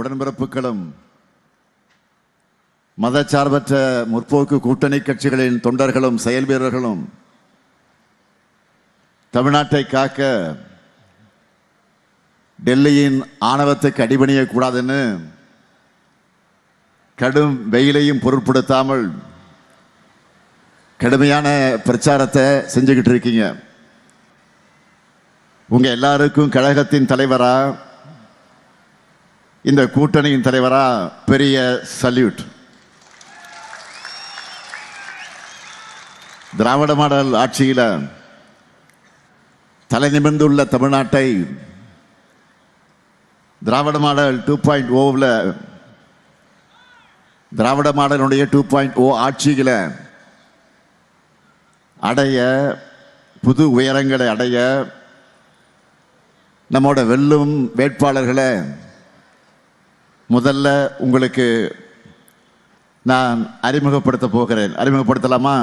உடன்பிறப்புகளும் மதச்சார்பற்ற முற்போக்கு கூட்டணி கட்சிகளின் தொண்டர்களும் செயல் வீரர்களும் தமிழ்நாட்டை காக்க டெல்லியின் ஆணவத்துக்கு அடிபணியக்கூடாதுன்னு கடும் வெயிலையும் பொருட்படுத்தாமல் கடுமையான பிரச்சாரத்தை செஞ்சுக்கிட்டு இருக்கீங்க. உங்க எல்லாருக்கும் கழகத்தின் தலைவரா, இந்த கூட்டணியின் தலைவரா பெரிய சல்யூட். திராவிட மாடல் ஆட்சியில் தலை நிமிர்ந்துள்ள தமிழ்நாட்டை திராவிட மாடல் 2.0 திராவிட மாடலுடைய 2.0 ஆட்சியில் அடைய, புது உயரங்களை அடைய நம்மோட வெல்லும் வேட்பாளர்களை முதல்ல உங்களுக்கு நான் அறிமுகப்படுத்த போகிறேன். அறிமுகப்படுத்தலாமா?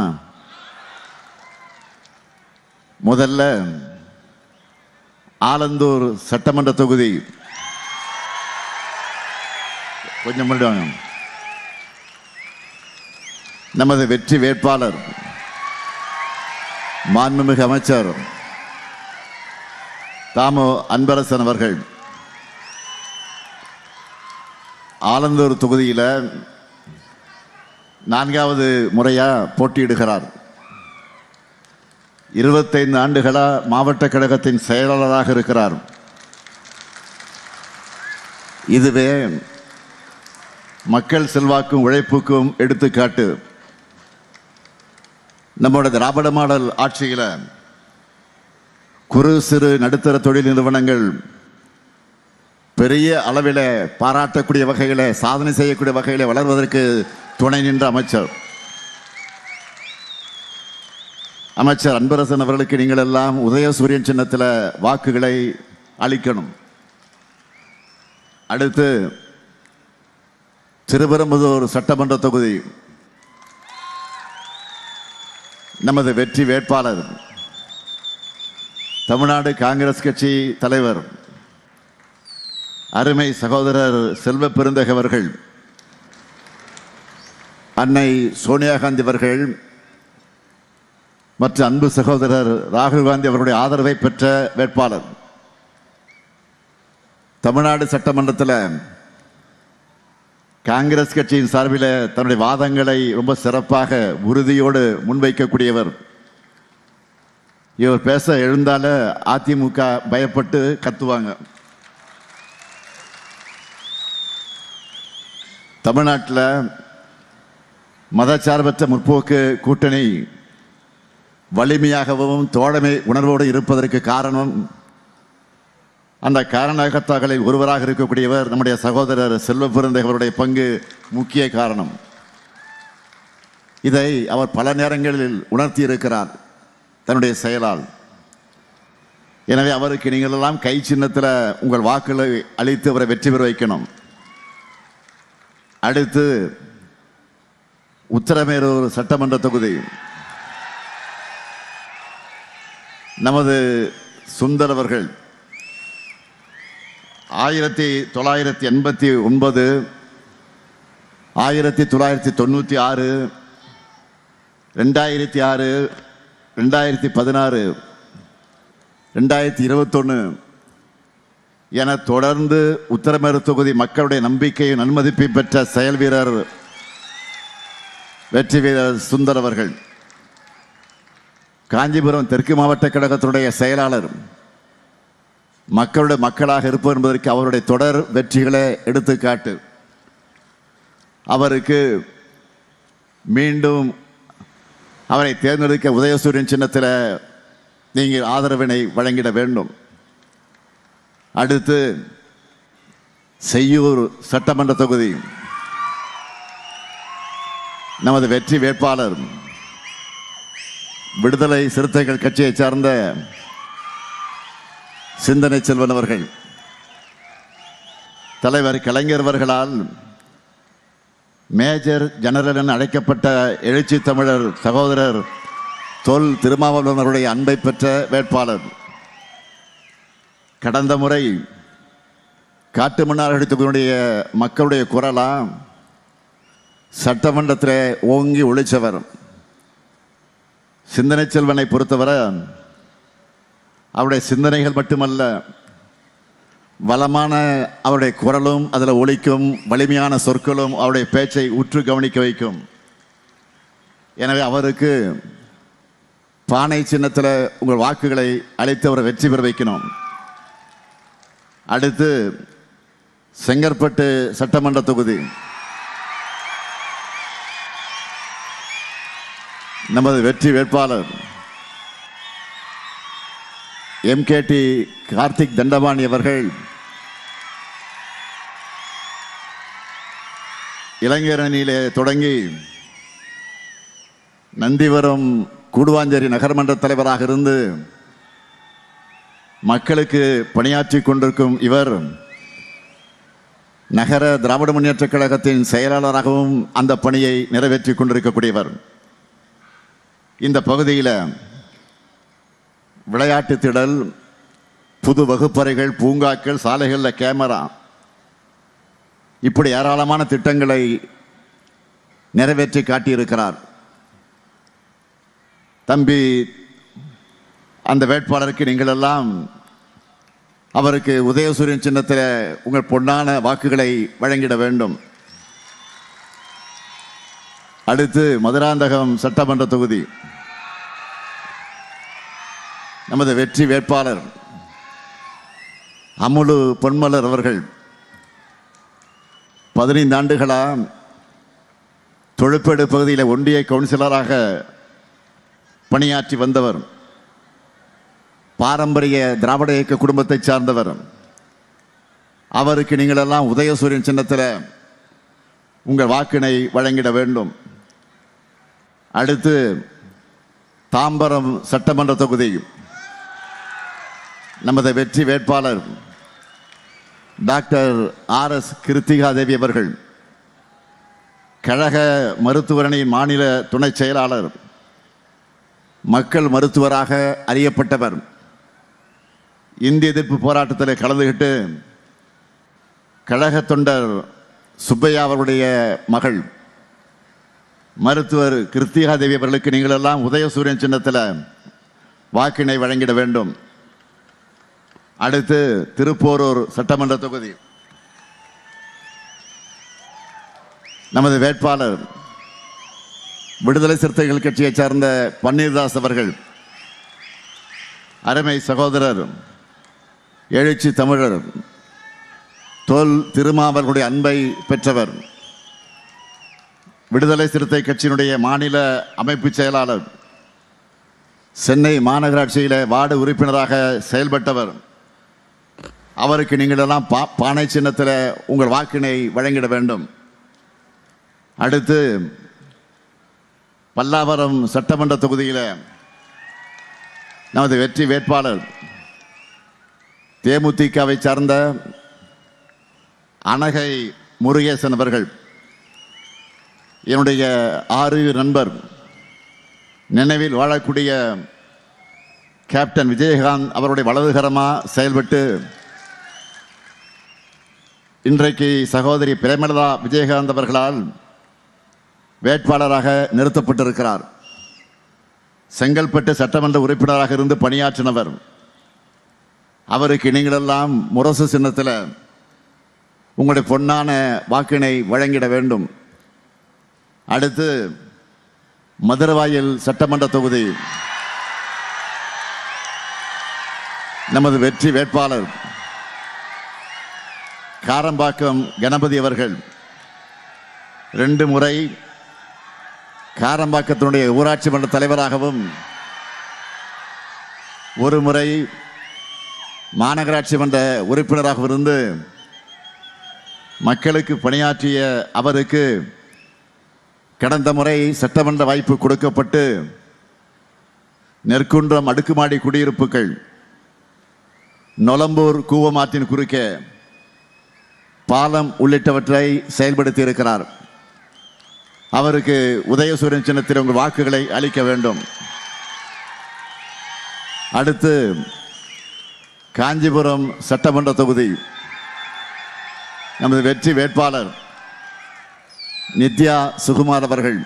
முதல்ல ஆலந்தூர் சட்டமன்ற தொகுதி கொஞ்சம் முன்னாடி நமது வெற்றி வேட்பாளர் மாண்புமிகு அமைச்சர் தாமு அன்பரசன் அவர்கள் ஆலந்தூர் தொகுதியில் 4வது முறையா போட்டியிடுகிறார். 25 ஆண்டுகளா மாவட்ட கழகத்தின் செயலாளராக இருக்கிறார். இதுவே மக்கள் செல்வாக்கும் உழைப்புக்கும் எடுத்துக்காட்டு. நம்மளோட திராவிட மாடல் ஆட்சியில் குறு சிறு நடுத்தர தொழில் நிறுவனங்கள் பெரிய அளவில் பாராட்டக்கூடிய வகையில், சாதனை செய்யக்கூடிய வகையில் வளர்வதற்கு துணை நின்ற அமைச்சர் அன்பரசன் அவர்களுக்கு நீங்கள் எல்லாம் உதயசூரியன் சின்னத்தில் வாக்குகளை அளிக்கணும். அடுத்து திருப்பெரும்புதூர் சட்டமன்ற தொகுதி நமது வெற்றி வேட்பாளர் தமிழ்நாடு காங்கிரஸ் கட்சி தலைவர் அருமை சகோதரர் செல்வ பெருந்தகை அவர்கள், அன்னை சோனியா காந்தி அவர்கள் மற்றும் அன்பு சகோதரர் ராகுல் காந்தி அவர்களுடைய ஆதரவை பெற்ற வேட்பாளர். தமிழ்நாடு சட்டமன்றத்தில் காங்கிரஸ் கட்சியின் சார்பில் தன்னுடைய வாதங்களை ரொம்ப சிறப்பாக உறுதியோடு முன்வைக்கக்கூடியவர். இவர் பேச எழுந்தால அதிமுக பயப்பட்டு கத்துவாங்க. தமிழ்நாட்டில் மதச்சார்பற்ற முற்போக்கு கூட்டணி வலிமையாகவும் தோழமை உணர்வோடு இருப்பதற்கு காரணம், அந்த காரணகர்த்தாக்களில் ஒருவராக இருக்கக்கூடியவர் நம்முடைய சகோதரர் செல்வ பெருந்தகை அவருடைய பங்கு முக்கிய காரணம். இதை அவர் பல நேரங்களில் உணர்த்தி இருக்கிறார் தன்னுடைய செயலால். எனவே அவருக்கு நீங்கள் எல்லாம் கை சின்னத்தில் உங்கள் வாக்குகளை அளித்து அவரை வெற்றி பெற வைக்கணும். அடுத்து உத்தரமேரூர் சட்டமன்ற தொகுதி நமது சுந்தர் அவர்கள் 1989, 1996, 2006, 2016, 2021 என தொடர்ந்து உத்தரமேரூர் தொகுதி மக்களுடைய நம்பிக்கையும் நன்மதிப்பையும் பெற்ற செயல் வீரர் வெற்றி வீரர் சுந்தர் அவர்கள். காஞ்சிபுரம் தெற்கு மாவட்ட கழகத்தினுடைய செயலாளர். மக்களுடைய மக்களாக இருப்போம் என்பதற்கு அவருடைய தொடர் வெற்றிகளை எடுத்துக்காட்டு. அவருக்கு மீண்டும் அவரை தேர்ந்தெடுக்க உதயசூரியன் சின்னத்தில் நீங்கள் ஆதரவினை வழங்கிட வேண்டும். அடுத்து செய்யூர் சட்டமன்ற தொகுதி நமது வெற்றி வேட்பாளர் விடுதலை சிறுத்தைகள் கட்சியை சார்ந்த சிந்தனை செல்வன் அவர்கள். தலைவர் கலைஞர் அவர்களால் மேஜர் ஜெனரல் என அழைக்கப்பட்ட எழுச்சி தமிழர் சகோதரர் தொல் திருமாவளவன் அவருடைய அன்பை பெற்ற வேட்பாளர். கடந்த முறை காட்டு மன்னார்குடி தொகுதியுடைய மக்களுடைய குரலா சட்டமன்றத்தில் ஓங்கி ஒழிச்சவர். சிந்தனை செல்வனை பொறுத்தவரை அவருடைய சிந்தனைகள் மட்டுமல்ல, வளமான அவருடைய குரலும் அதில் ஒலிக்கும், வலிமையான சொற்களும் அவருடைய பேச்சை உற்று கவனிக்க வைக்கும். எனவே அவருக்கு பானை சின்னத்தில் உங்கள் வாக்குகளை அளித்து அவரை வெற்றி பெற வைக்கணும். அடுத்து செங்கற்பட்டு சட்டமன்ற தொகுதி நமது வெற்றி வேட்பாளர் MKT கார்த்திக் தண்டபாணி அவர்கள் இளைஞர் அணியிலே தொடங்கி நந்திவரம் கூடுவாஞ்சேரி நகர்மன்ற தலைவராக இருந்து மக்களுக்கு பணியாற்றி கொண்டிருக்கும் இவர் நகர திராவிட முன்னேற்றக் கழகத்தின் செயலாளராகவும் அந்த பணியை நிறைவேற்றி கொண்டிருக்கக்கூடியவர். இந்த பகுதியில் விளையாட்டு திடல், புது வகுப்பறைகள், பூங்காக்கள், சாலைகளில் கேமரா, இப்படி ஏராளமான திட்டங்களை நிறைவேற்றி காட்டியிருக்கிறார். தம்பி அந்த வேட்பாளருக்கு நீங்கள் எல்லாம் அவருக்கு உதயசூரியன் சின்னத்தில் உங்கள் பொன்னான வாக்குகளை வழங்கிட வேண்டும். அடுத்து மதுராந்தகம் சட்டமன்ற தொகுதி நமது வெற்றி வேட்பாளர் அமுலு பொன்மலர் அவர்கள் 15 ஆண்டுகளாக தொழுப்பேடு பகுதியில் ஒன்றிய கவுன்சிலராக பணியாற்றி வந்தவர். பாரம்பரிய திராவிட இயக்க குடும்பத்தை சார்ந்தவர். அவருக்கு நீங்கள் எல்லாம் உதயசூரியன் சின்னத்தில் உங்கள் வாக்கினை வழங்கிட வேண்டும். அடுத்து தாம்பரம் சட்டமன்ற தொகுதி நமது வெற்றி வேட்பாளர் டாக்டர் RS கிருத்திகா தேவி அவர்கள் கழக மருத்துவரணியின் மாநில துணை செயலாளர், மக்கள் மருத்துவராக அறியப்பட்டவர். இந்திய எதிர்ப்பு போராட்டத்தில் கலந்துகிட்டு கழக தொண்டர் சுப்பையா அவருடைய மகள் மருத்துவர் கிருத்திகா தேவி அவர்களுக்கு நீங்கள் எல்லாம் உதயசூரியன் சின்னத்தில் வாக்கினை வழங்கிட வேண்டும். அடுத்து திருப்போரூர் சட்டமன்ற தொகுதி நமது வேட்பாளர் விடுதலை சிறுத்தைகள் கட்சியைச் சார்ந்த பன்னீர்தாஸ் அவர்கள், அருமை சகோதரர் எழுச்சி தமிழர் தொல் திருமாவர்களுடைய அன்பை பெற்றவர். விடுதலை சிறுத்தை கட்சியினுடைய மாநில அமைப்பு செயலாளர், சென்னை மாநகராட்சியில் வார்டு உறுப்பினராக செயல்பட்டவர். அவருக்கு நீங்கள் எல்லாம் பானை சின்னத்தில் உங்கள் வாக்கினை வழங்கிட வேண்டும். அடுத்து பல்லாவரம் சட்டமன்ற தொகுதியில் நமது வெற்றி வேட்பாளர் தேமுதிகவை சார்ந்த அனகை முருகேசன் அவர்கள், என்னுடைய ஆறு நண்பர், நினைவில் வாழக்கூடிய கேப்டன் விஜயகாந்த் அவருடைய வலதுகரமாக செயல்பட்டு இன்றைக்கு சகோதரி பிரேமலதா விஜயகாந்த் அவர்களால் வேட்பாளராக நிறுத்தப்பட்டிருக்கிறார். செங்கல்பட்டு சட்டமன்ற உறுப்பினராக இருந்து பணியாற்றினவர். அவருக்கு நீங்களெல்லாம் முரசு சின்னத்தில் உங்களுடைய பொன்னான வாக்கினை வழங்கிட வேண்டும். அடுத்து மதுரவாயல் சட்டமன்ற தொகுதி நமது வெற்றி வேட்பாளர் காரம்பாக்கம் கணபதி அவர்கள் 2 முறை காரம்பாக்கத்தினுடைய ஊராட்சி மன்ற தலைவராகவும் 1 முறை மாநகராட்சி மன்ற உறுப்பினராகவும் இருந்து மக்களுக்கு பணியாற்றிய அவருக்கு கடந்த முறை சட்டமன்ற வாய்ப்பு கொடுக்கப்பட்டு நெற்குன்றம் அடுக்குமாடி குடியிருப்புகள், நொலம்பூர் கூவமாற்றின் குறுக்கே பாலம் உள்ளிட்டவற்றை செயல்படுத்தி இருக்கிறார். அவருக்கு உதயசூரியன் சின்னத்தில் உங்கள் வாக்குகளை அளிக்க வேண்டும். அடுத்து காஞ்சிபுரம் சட்டமன்ற தொகுதி நமது வெற்றி வேட்பாளர் நித்யா சுகுமார் அவர்கள்.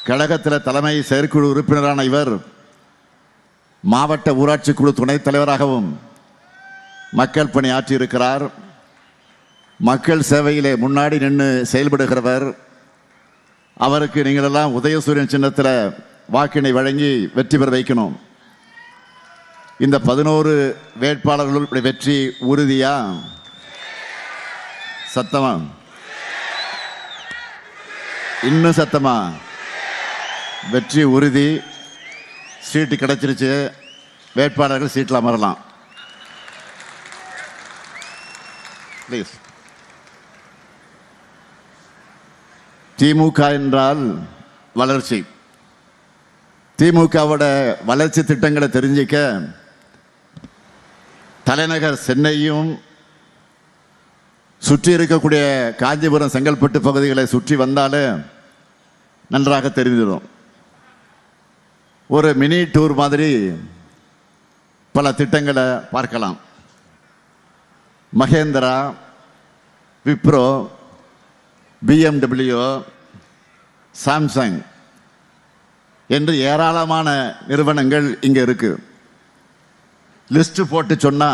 கழகத்தில் தலைமை செயற்குழு உறுப்பினரான இவர் மாவட்ட ஊராட்சி குழு துணைத் தலைவராகவும் மக்கள் பணி ஆற்றியிருக்கிறார். மக்கள் சேவையிலே முன்னாடி நின்று செயல்படுகிறவர். அவருக்கு நீங்கள் எல்லாம் உதயசூரியன் சின்னத்தில் வாக்கினை வழங்கி வெற்றி பெற வைக்கணும். இந்த 11 வேட்பாளர்களுடைய வெற்றி உறுதியா? சத்தமா? இன்னும் சத்தமா? வெற்றி உறுதி. சீட்டு கிடைச்சிருச்சு. வேட்பாளர்கள் சீட்டில் அமரலாம். ப்ளீஸ். திமுக என்றால் வளர்ச்சி. திமுகவோட வளர்ச்சி திட்டங்களை தெரிஞ்சிக்க தலைநகர் சென்னையும் சுற்றி இருக்கக்கூடிய காஞ்சிபுரம் செங்கல்பட்டு பகுதிகளை சுற்றி வந்தாலே நன்றாக தெரிஞ்சிடும். ஒரு மினி டூர் மாதிரி பல திட்டங்களை பார்க்கலாம். மகேந்திரா, விப்ரோ, BMW, சாம்சங் என்று ஏராளமான நிறுவனங்கள் இங்கே இருக்கு. லிஸ்ட் போட்டு சொன்னா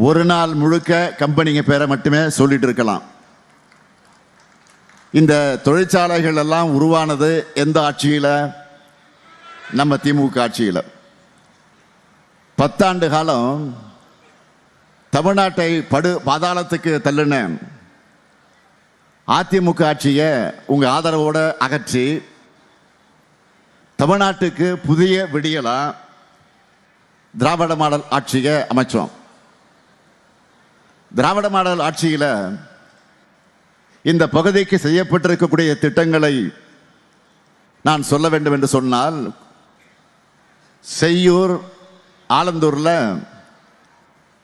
ஒரு நாள் முழுக்க கம்பெனிங்க பேரை மட்டுமே சொல்லிட்டு இருக்கலாம். இந்த தொழிற்சாலைகள் எல்லாம் உருவானது எந்த ஆட்சியில்? நம்ம திமுக ஆட்சியில். 10 ஆண்டு காலம் தமிழ்நாட்டை படு பாதாளத்துக்கு தள்ளின அதிமுக ஆட்சியை உங்க ஆதரவோடு அகற்றி தமிழ்நாட்டுக்கு புதிய விடியலா திராவிட மாடல் ஆட்சியை அமைச்சோம். திராவிட மாடல் ஆட்சியில் இந்த பகுதிக்கு செய்யப்பட்டிருக்கக்கூடிய திட்டங்களை நான் சொல்ல வேண்டும் என்று சொன்னால், செய்யூர் ஆலந்தூர்ல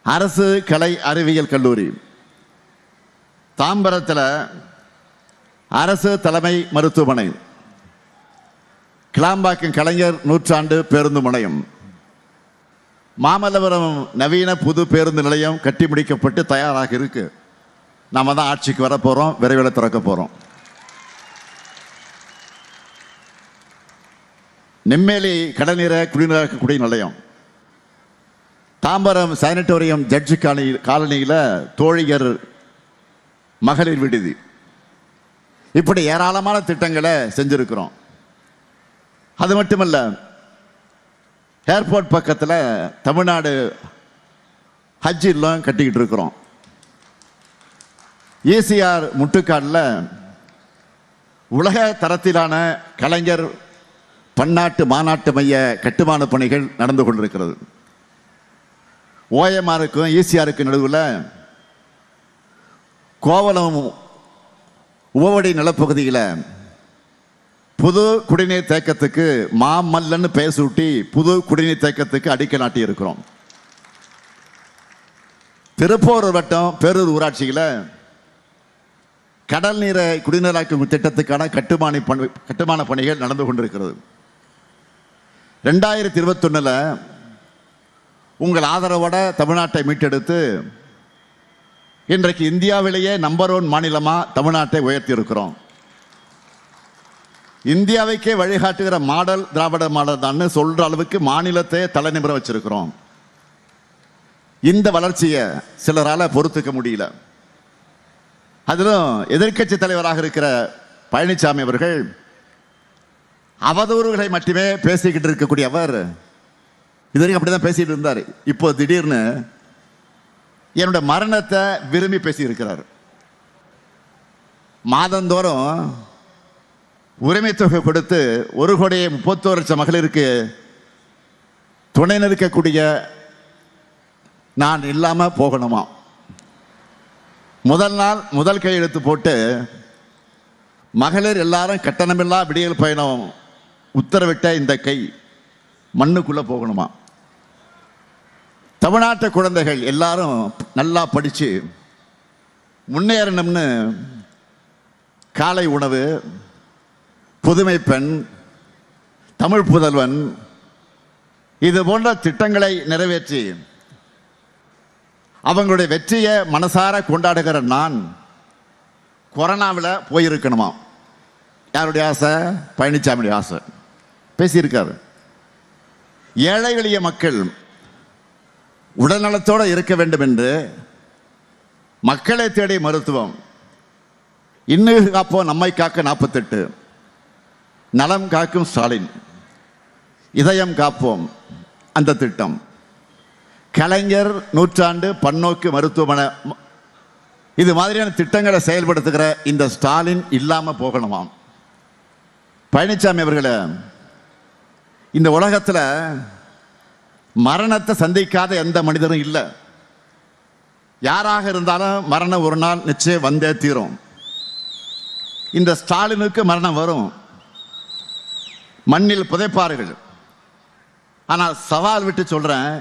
அரசு கலை அறிவியல் கல்லூரி, தாம்பரத்தில் அரசு தலைமை மருத்துவமனை, கிளாம்பாக்கம் கலைஞர் நூற்றாண்டு பேருந்து முனையம், மாமல்லபுரம் நவீன புது பேருந்து நிலையம் கட்டி முடிக்கப்பட்டு தயாராக இருக்கு. நாம தான் ஆட்சிக்கு வர போறோம், விரைவில் திறக்க போறோம். நெம்மேலி கடல்நீர குடிநீராக்கக்கூடிய நிலையம், தாம்பரம் சானிட்டோரியம் ஜட்ஜி காலனியில் தோழியர் மகளிர் விடுதி, இப்படி ஏராளமான திட்டங்களை செஞ்சிருக்கிறோம். அது மட்டுமல்ல, ஏர்போர்ட் பக்கத்தில் தமிழ்நாடு ஹஜ் இல்லம் கட்டிக்கிட்டு இருக்கிறோம். ECR முட்டுக்காடில் உலக தரத்திலான கலைஞர் பன்னாட்டு மாநாட்டு மைய கட்டுமான பணிகள் நடந்து கொண்டிருக்கிறது. OMRக்கும் ECRக்கும் நடுவில் கோவளம் உவவடி நிலப்பகுதியில் புது குடிநீர் தேக்கத்துக்கு மாமல்லன்னு பெயர் சூட்டி புது குடிநீர் தேக்கத்துக்கு அடிக்கல் நாட்டி இருக்கிறோம். திருப்பூர் வட்டம் பேரூர் ஊராட்சியில் கடல் நீரை குடிநீராக்கும் திட்டத்துக்கான கட்டுமான பணிகள் நடந்து கொண்டிருக்கிறது. 2021 உங்கள் ஆதரவோட தமிழ்நாட்டை மீட்டெடுத்து இன்றைக்கு இந்தியாவிலேயே நம்பர் 1 மாநிலமா தமிழ்நாட்டை உயர்த்தி இருக்கிறோம். இந்தியாவைக்கே வழிகாட்டுகிற மாடல் திராவிட மாடல் தான் சொல்ற அளவுக்கு மாநிலத்தை தலைநிமிர வச்சிருக்கிறோம். இந்த வளர்ச்சியை சிலரால பொறுத்துக்க முடியல. அதிலும் எதிர்க்கட்சி தலைவராக இருக்கிற பழனிசாமி அவர்கள் அவதூறுகளை மட்டுமே பேசிக்கிட்டு இருக்கக்கூடிய அவர் இதுவரைக்கும் அப்படிதான் பேசிட்டு இருந்தார். இப்போ திடீர்னு என்னுடைய மரணத்தை விரும்பி பேசி இருக்கிறார். மாதந்தோறும் உரிமை தொகை கொடுத்து 1,31,00,000 மகளிருக்கு துணை நிற்கக்கூடிய நான் இல்லாம போகணுமா? முதல் நாள் முதல் கையெழுத்து போட்டு மகளிர் எல்லாரும் கட்டணமில்லா விடியல் பயணம் உத்தரவிட்ட இந்த கை மண்ணுக்குள்ள போகணுமா? தமிழ்நாட்டு குழந்தைகள் எல்லாரும் நல்லா படிச்சு முன்னேறணும்னு காலை உணவு, புதுமை பெண், தமிழ் புதல்வன் இது போன்ற திட்டங்களை நிறைவேற்றி அவங்களுடைய வெற்றியை மனசார கொண்டாடுகிற நான் கொரோனாவில் போயிருக்கணுமா. யாருடைய ஆசை? பழனிசாமியுடைய ஆசை. பேசியிருக்காரு. ஏழை எளிய மக்கள் உடல்நலத்தோடு இருக்க வேண்டும் என்று மக்களை தேடி மருத்துவம், இன்னும் காப்போம் நம்மை காக்க 48, நலம் காக்கும் ஸ்டாலின், இதயம் காப்போம் அந்த திட்டம், கலைஞர் நூற்றாண்டு பன்னோக்கு மருத்துவமனை, இது மாதிரியான திட்டங்களை செயல்படுத்துகிற இந்த ஸ்டாலின் இல்லாம போகணுமாம். பழனிசாமி அவர்களே, இந்த உலகத்தில் மரணத்தை சந்திக்காத எந்த மனிதரும் இல்லை. யாராக இருந்தாலும் மரணம் ஒரு நாள் நிச்சயம் வந்தே தீரும். இந்த ஸ்டாலினுக்கு மரணம் வரும், மண்ணில் புதைப்பார்கள். ஆனால் சவால் விட்டு சொல்றேன்,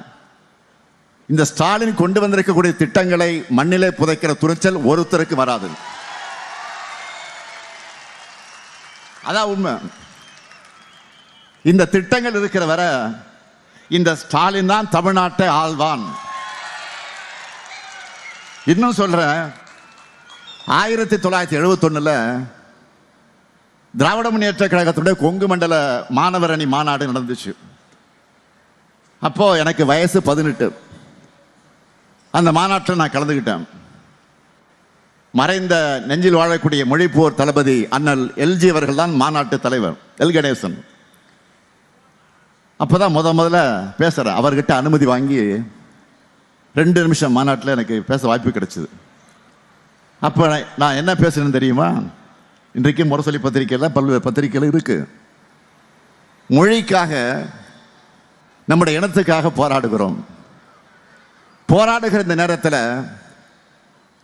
இந்த ஸ்டாலின் கொண்டு வந்திருக்கக்கூடிய திட்டங்களை மண்ணிலே புதைக்கிற துணிச்சல் ஒருத்தருக்கு வராது. அதான் உண்மை. இந்த திட்டங்கள் இருக்கிற வரை இந்த ஸ்டாலின் தான் தமிழ்நாட்டை ஆள்வான். இன்னும் சொல்றேன், 1971 திராவிட முன்னேற்ற கழகத்துடைய கொங்கு மண்டல மாணவர் அணி மாநாடு நடந்துச்சு. அப்போ எனக்கு வயசு 18. அந்த மாநாட்டில் நான் கலந்துக்கிட்டேன். மறைந்த நெஞ்சில் வாழக்கூடிய மொழிப்போர் தளபதி அண்ணல் எல்ஜி அவர்கள் தான் மாநாட்டு தலைவர், எல் கணேசன். அப்போதான் முதல்ல பேசுகிறேன். அவர்கிட்ட அனுமதி வாங்கி 2 நிமிஷம் மாநாட்டில் எனக்கு பேச வாய்ப்பு கிடைச்சிது. அப்போ நான் என்ன பேசுறேன்னு தெரியுமா? இன்றைக்கு முரசொலி பத்திரிகையில் பல்வேறு பத்திரிகைகள் இருக்கு. மொழிக்காக, நம்முடைய இனத்துக்காக போராடுகிறோம். போராடுகிற இந்த நேரத்தில்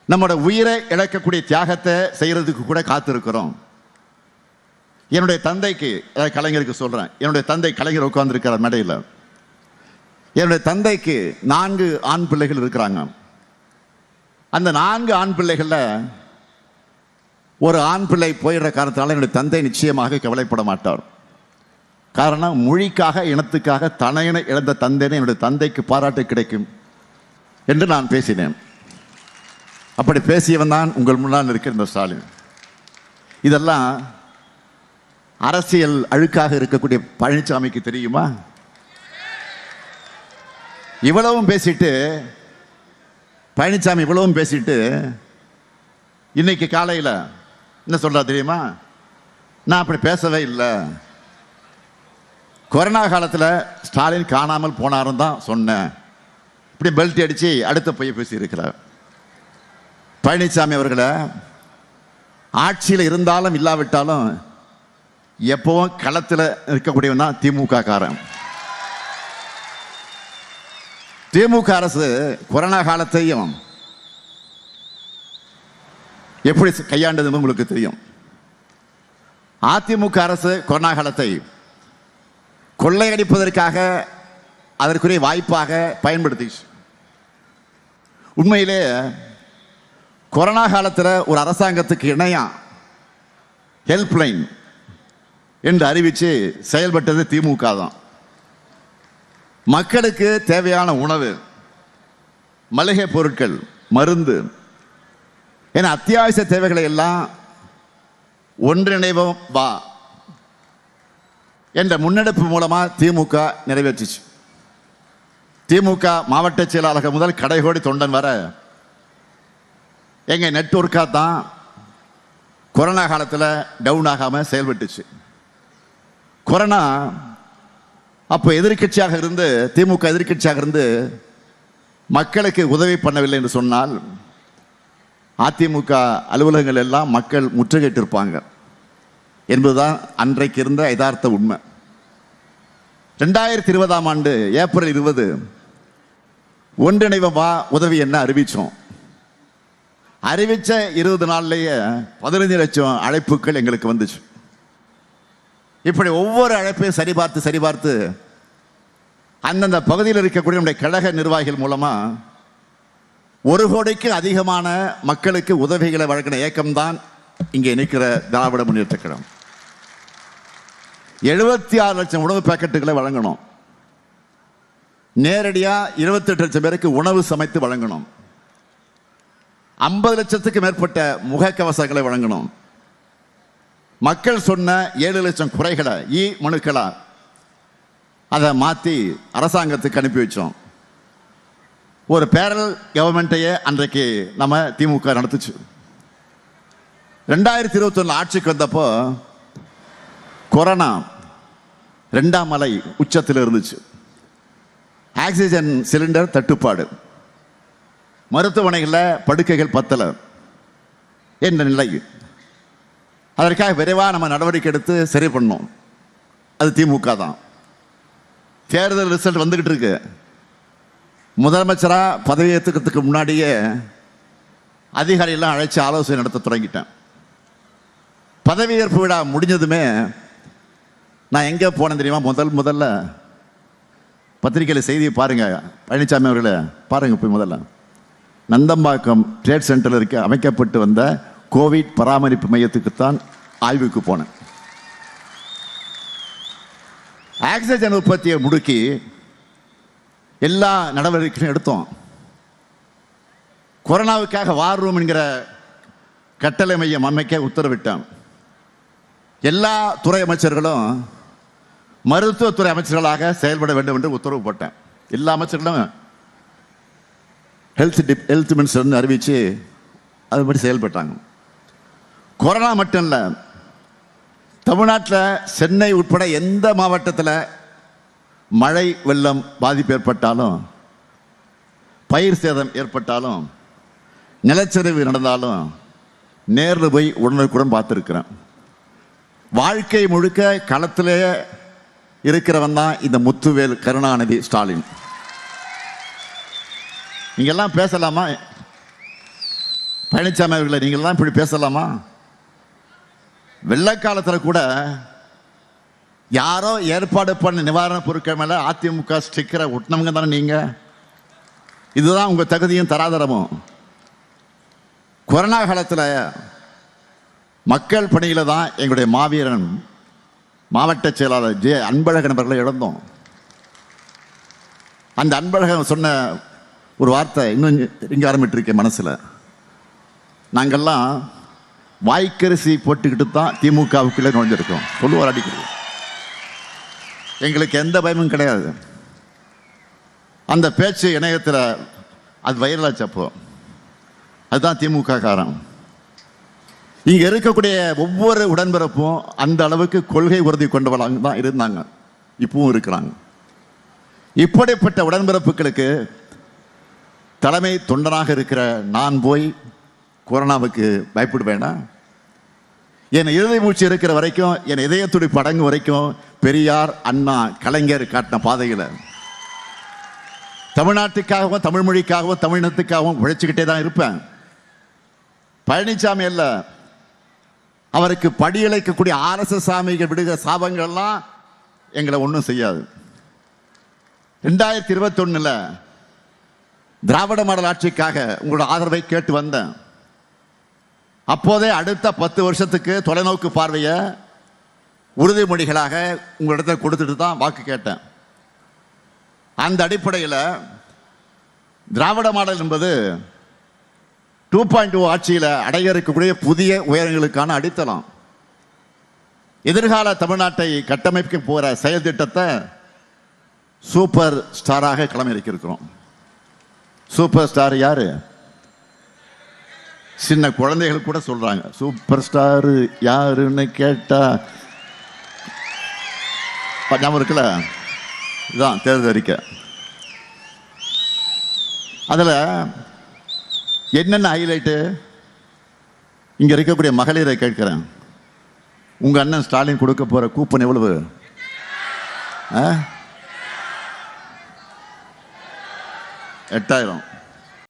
நம்மளோட உயிரை இழக்கக்கூடிய தியாகத்தை செய்யறதுக்கு கூட காத்திருக்கிறோம். என்னுடைய தந்தைக்கு, கலைஞருக்கு சொல்றேன், என்னுடைய தந்தை கலைஞர் உட்கார்ந்திருக்கிறார் மேடையில். என்னுடைய தந்தைக்கு 4 ஆண் பிள்ளைகள் இருக்கிறாங்க. அந்த 4 ஆண் பிள்ளைகள்ல ஒரு ஆண் பிள்ளை போயிடுற காரணத்தினால என்னுடைய தந்தை நிச்சயமாக கவலைப்பட மாட்டார். காரணம், மொழிக்காக இனத்துக்காக தனையனை இழந்த தந்தைன்னு என்னுடைய தந்தைக்கு பாராட்டு கிடைக்கும் என்று நான் பேசினேன். அப்படி பேசியவன் தான் உங்கள் முன்னால் இருக்கிற இந்த ஸ்டாலின். இதெல்லாம் அரசியல் அழுக்காக இருக்கக்கூடிய பழனிசாமிக்கு தெரியுமா? இவ்வளவும் பேசிட்டு, பழனிசாமி இவ்வளவும் பேசிட்டு இன்னைக்கு காலையில் என்ன சொல்றா தெரியுமா? நான் அப்படி பேசவே இல்லை, கொரோனா காலத்தில் ஸ்டாலின் காணாமல் போனாரும் தான் சொன்னேன். இப்படி பெல்ட் அடிச்சு அடுத்த போய் பேசி இருக்கிறார். பழனிசாமி அவர்களை ஆட்சியில் இருந்தாலும் இல்லாவிட்டாலும் எப்பவும் களத்தில் இருக்கக்கூடியவன் தான் திமுக காரன். திமுக அரசு கொரோனா காலத்தையும் எப்படி கையாண்டது உங்களுக்கு தெரியும். அதிமுக அரசு கொரோனா காலத்தை கொள்ளையடிப்பதற்காக அதற்குரிய வாய்ப்பாக பயன்படுத்திச்சு. உண்மையிலே கொரோனா காலத்தில் ஒரு அரசாங்கத்துக்கு இணையா ஹெல்ப்லைன் என்று அறிவித்து செயல்பட்டது திமுக தான். மக்களுக்கு தேவையான உணவு, மளிகை பொருட்கள், மருந்து என அத்தியாவசிய தேவைகளை எல்லாம் ஒன்றிணைவோம் வா என்ற முன்னெடுப்பு மூலமா திமுக நிறைவேற்றிச்சு. திமுக மாவட்ட செயலாளர்கள் முதல் கடைகோடி தொண்டன் வர எங்க நெட்வொர்க்கா தான் கொரோனா காலத்தில் டவுன் ஆகாம செயல்பட்டுச்சு. கொரோனா அப்போ எதிர்கட்சியாக இருந்து, திமுக எதிர்கட்சியாக இருந்து மக்களுக்கு உதவி பண்ணவில்லை என்று சொன்னால் அதிமுக அலுவலகங்கள் எல்லாம் மக்கள் முற்றுகையிட்டிருப்பாங்க என்பதுதான் அன்றைக்கு இருந்த யதார்த்த உண்மை. 2020ஆம் ஆண்டு ஏப்ரல் 20 ஒன்றிணைவ வா உதவி என்ன அறிவிச்சோம். அறிவிச்ச 20 நாள்லயே 15 லட்சம் அழைப்புகள் எங்களுக்கு வந்துச்சு. இப்படி ஒவ்வொரு அழைப்பையும் சரிபார்த்து அந்தந்த பகுதியில் இருக்கக்கூடிய நம்முடைய கழக நிர்வாகிகள் மூலமா 1 கோடிக்கு அதிகமான மக்களுக்கு உதவிகளை வழங்கின இயக்கம்தான் இங்கே நிற்கிற திராவிட முன்னேற்ற கழகம். 76 லட்சம் உணவு பாக்கெட்டுகளை வழங்கணும். நேரடியா 28 லட்சம் பேருக்கு உணவு சமைத்து வழங்கணும். 50 லட்சத்துக்கு மேற்பட்ட முகக்கவசங்களை வழங்கணும். மக்கள் சொன்ன 7 லட்சம் குறைகளை மனுக்களா அதை மாற்றி அரசாங்கத்துக்கு அனுப்பி வச்சோம். ஒரு பேரல் கவர்மெண்ட்டையே அன்றைக்கு நம்ம திமுக நடத்துச்சு. 2021 ஆட்சிக்கு வந்தப்போ கொரோனா 2ஆம் அலை உச்சத்தில் இருந்துச்சு. ஆக்சிஜன் சிலிண்டர் தட்டுப்பாடு, மருத்துவமனைகளில் படுக்கைகள் பத்தலை என்ற நிலை. அதற்காக விரைவாக நம்ம நடவடிக்கை எடுத்து சரி பண்ணோம். அது திமுக தான். தேர்தல் ரிசல்ட் வந்துகிட்டு இருக்கு. முதலமைச்சராக பதவி ஏற்றுக்கிறதுக்கு முன்னாடியே அதிகாரிகள்லாம் அழைச்சி ஆலோசனை நடத்த தொடங்கிட்டேன். பதவியேற்பு விழா முடிஞ்சதுமே நான் எங்கே போனேன் தெரியுமா? முதல்ல பத்திரிகையில் செய்தியை பாருங்க, பழனிசாமி அவர்களே பாருங்க. போய் முதல்ல நந்தம்பாக்கம் ட்ரேட் சென்டரில் அமைக்கப்பட்டு வந்த கோவிட் பராமரிப்பு மையத்துக்குத்தான் ஆய்வுக்கு போனேன். ஆக்சிஜன் உற்பத்தியை முடுக்கி எல்லா நடவடிக்கையும் எடுத்தோம். கொரோனாவுக்காக வார் ரூம் என்கிற கட்டளை மையம் அமைக்க உத்தரவிட்டோம். எல்லா துறை அமைச்சர்களும் மருத்துவத்துறை அமைச்சர்களாக செயல்பட வேண்டும் என்று உத்தரவு போட்டேன். எல்லா அமைச்சர்களும் ஹெல்த் மினிஸ்டர் அறிவித்து அதுபடி செயல்பட்டாங்க. கொரோனா மட்டும் இல்லை, தமிழ்நாட்டில் சென்னை உட்பட எந்த மாவட்டத்தில் மழை வெள்ளம் பாதிப்பு ஏற்பட்டாலும், பயிர் சேதம் ஏற்பட்டாலும், நிலச்சரிவு நடந்தாலும் நேரில் போய் உடனுக்குடன் பார்த்துருக்கிறேன். வாழ்க்கை முழுக்க களத்திலேயே இருக்கிறவன் தான் இந்த முத்துவேல் கருணாநிதி ஸ்டாலின். நீங்கெல்லாம் பேசலாமா? பழனிசாமி அவர்களை நீங்கள்லாம் இப்படி பேசலாமா? வெள்ளக்காலத்தில் கூட யாரோ ஏற்பாடு பண்ண நிவாரணப் பொருட்கள் மேலே அதிமுக ஸ்டிக்கரை ஒட்டினவங்க தானே நீங்கள். இதுதான் உங்கள் தகுதியும் தராதரமும். கொரோனா காலத்தில் மக்கள் பணியில் தான் எங்களுடைய மாவீரன் மாவட்ட செயலாளர் ஜே அன்பழகன் அவர்களை இழந்தோம். அந்த அன்பழகன் சொன்ன ஒரு வார்த்தை இன்னும் இங்கே ஆரம்பிட்டிருக்கேன் மனசில். நாங்கள்லாம் வாய்க்கரிசி போட்டுக்கிட்டு தான் திமுகவுக்குள்ளே நுழைஞ்சிருக்கோம் சொல்லுவார் அடிக்கடி. எங்களுக்கு எந்த பயமும் கிடையாது. அந்த பேச்சு இணையத்தில் அது வைரலாச்சு. அப்போ அதுதான் திமுக காரம். இங்கே இருக்கக்கூடிய ஒவ்வொரு உடன்பிறப்பும் அந்த அளவுக்கு கொள்கை உறுதி கொண்டவர்களாக தான் இருந்தாங்க, இப்பவும் இருக்கிறாங்க. இப்படிப்பட்ட உடன்பிறப்புகளுக்கு தலைமை தொண்டனாக இருக்கிற நான் போய் கொரோனாவுக்கு பயப்படுவேனா? என் இறுதி மூச்சு இருக்கிற வரைக்கும், என் இதய துடிப்பு அடங்கு வரைக்கும் பெரியார், அண்ணா, கலைஞர் காட்டின பாதையில் தமிழ்நாட்டுக்காகவும் தமிழ் மொழிக்காகவும் தமிழினத்துக்காகவும் உழைச்சிக்கிட்டே தான் இருப்பேன். பழனிசாமி அல்ல, அவருக்கு படியழைக்கக்கூடிய RSS சாமிகள் விடுகிற சாபங்கள்லாம் எங்களை ஒன்றும் செய்யாது. 2021 திராவிட மாடல் ஆட்சிக்காக உங்களோட ஆதரவை கேட்டு வந்தேன். அப்போதே அடுத்த 10 வருஷத்துக்கு தொலைநோக்கு பார்வையை உறுதிமொழிகளாக உங்களிடத்தில் கொடுத்துட்டு தான் வாக்கு கேட்டேன். அந்த அடிப்படையில் திராவிட மாடல் என்பது 2.0 ஆட்சியில் அடைய இருக்கக்கூடிய புதிய உயரங்களுக்கான அடித்தளம். எதிர்கால தமிழ்நாட்டை கட்டமைக்க போகிற செயல் திட்டத்தை சூப்பர் ஸ்டாராக களமிறக்கியிருக்கிறோம். சூப்பர் ஸ்டார் யாரு? சின்ன குழந்தைகள் கூட சொல்றாங்க சூப்பர் ஸ்டார் யாருன்னு கேட்டா ஞாபகம் இருக்குல்ல? இதுதான் தேர்தல் அறிக்கை. அதில் என்னென்ன ஹைலைட்டு? இங்கே இருக்கக்கூடிய மகளிரை கேட்கிறேன், உங்கள் அண்ணன் ஸ்டாலின் கொடுக்க போகிற கூப்பன் எவ்வளவு? 8000.